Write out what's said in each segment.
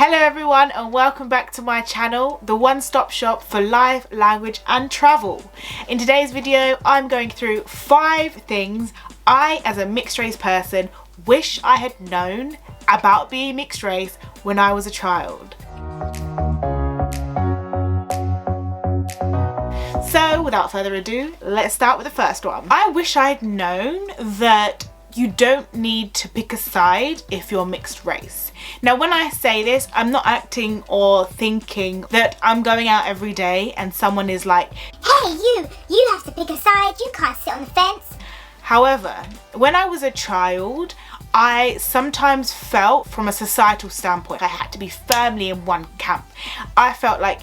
Hello everyone and welcome back to my channel, the one-stop shop for life, language and travel. In today's video, I'm going through 5 things I, as a mixed race person, wish I had known about being mixed race when I was a child. So without further ado, let's start with the first one. I wish I had known that you don't need to pick a side if you're mixed race. Now when I say this, I'm not acting or thinking that I'm going out every day and someone is like, hey you have to pick a side, you can't sit on the fence. However, when I was a child, I sometimes felt from a societal standpoint, I had to be firmly in one camp. I felt like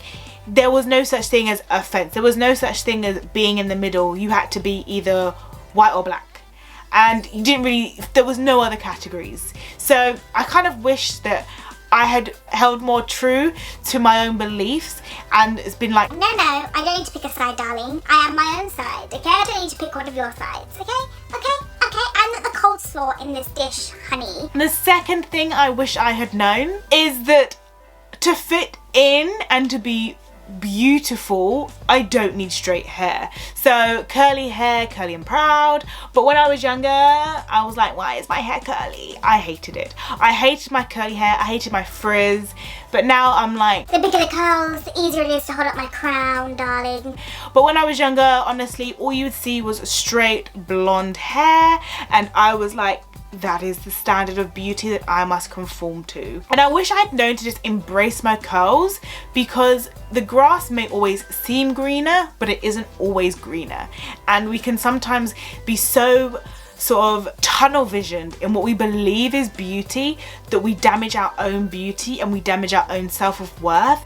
there was no such thing as a fence. There was no such thing as being in the middle. You had to be either white or black. And you didn't really, there was no other categories. So I kind of wish that I had held more true to my own beliefs and it's been like, no, I don't need to pick a side, darling. I have my own side, okay? I don't need to pick one of your sides, okay? I'm not the cold slaw in this dish, honey. The second thing I wish I had known is that to fit in and to be beautiful, I don't need straight hair. So curly hair, curly and proud. But when I was younger, I was like, why is my hair curly? I hated it. I hated my curly hair. I hated my frizz. But now I'm like, the bigger the curls, the easier it is to hold up my crown, darling. But when I was younger, honestly, all you would see was straight blonde hair. And I was like, that is the standard of beauty that I must conform to. And I wish I had known to just embrace my curls, because the grass may always seem greener, but it isn't always greener. And we can sometimes be so sort of tunnel visioned in what we believe is beauty that we damage our own beauty and we damage our own self-worth.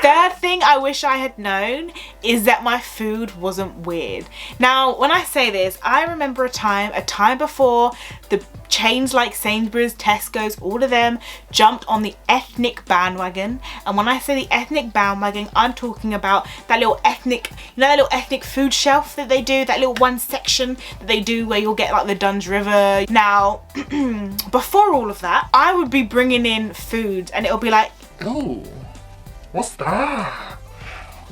Third thing I wish I had known is that my food wasn't weird. Now, when I say this, I remember a time before the chains like Sainsbury's, Tesco's, all of them jumped on the ethnic bandwagon. And when I say the ethnic bandwagon, I'm talking about that little ethnic, you know, that little ethnic food shelf that they do, that little one section that they do where you'll get like the Duns River. Now, before all of that, I would be bringing in food and it'll be like, oh. What's that?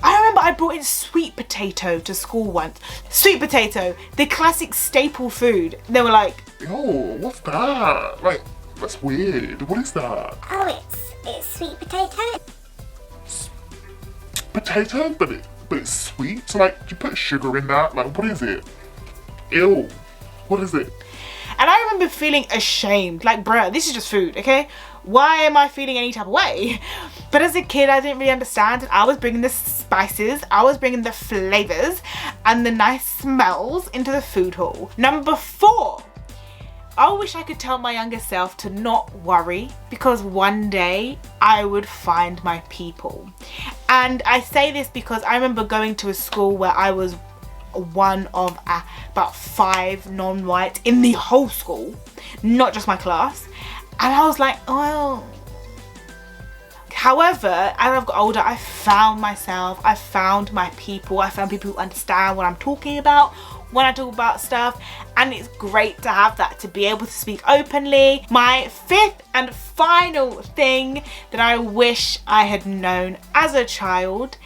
I remember I brought in sweet potato to school once. Sweet potato, the classic staple food. They were like, oh, what's that? Like, that's weird. What is that? Oh, it's sweet potato. Potato, but it's sweet. So like, do you put sugar in that? Like, what is it? Ew. What is it? And I remember feeling ashamed. Like, bruh, this is just food, okay? Why am I feeling any type of way? But as a kid, I didn't really understand. I was bringing the spices, I was bringing the flavors and the nice smells into the food hall. Number 4, I wish I could tell my younger self to not worry, because one day I would find my people. And I say this because I remember going to a school where I was one of about 5 non-whites in the whole school, not just my class. And I was like, oh. However, as I've got older, I found myself, I found my people, I found people who understand what I'm talking about when I talk about stuff, and it's great to have that, to be able to speak openly. My 5th and final thing that I wish I had known as a child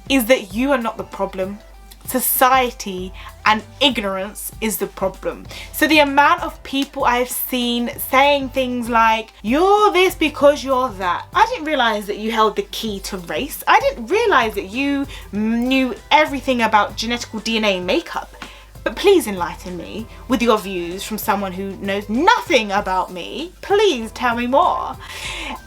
is that you are not the problem. Society and ignorance is the problem. So the amount of people I've seen saying things like, you're this because you're that. I didn't realize that you held the key to race. I didn't realize that you knew everything about genetical DNA makeup. But please enlighten me with your views from someone who knows nothing about me. Please tell me more.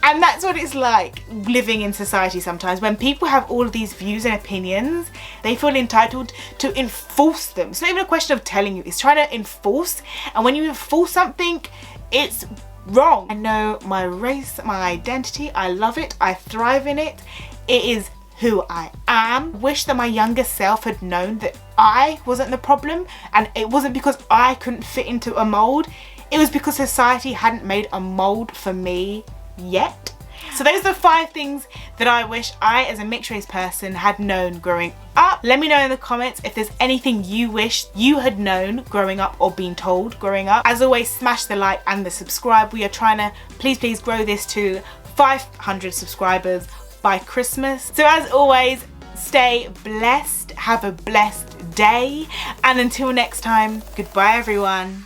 And that's what it's like living in society sometimes. When people have all of these views and opinions, they feel entitled to enforce them. It's not even a question of telling you, it's trying to enforce. And when you enforce something, it's wrong. I know my race, my identity, I love it, I thrive in it. It is who I am. Wish that my younger self had known that I wasn't the problem, and it wasn't because I couldn't fit into a mold, it was because society hadn't made a mold for me yet. So those are the 5 things that I wish I, as a mixed race person, had known growing up. Let me know in the comments if there's anything you wish you had known growing up or been told growing up. As always, smash the like and the subscribe. We are trying to please grow this to 500 subscribers by Christmas. So as always, stay blessed, have a blessed day, and until next time, goodbye everyone.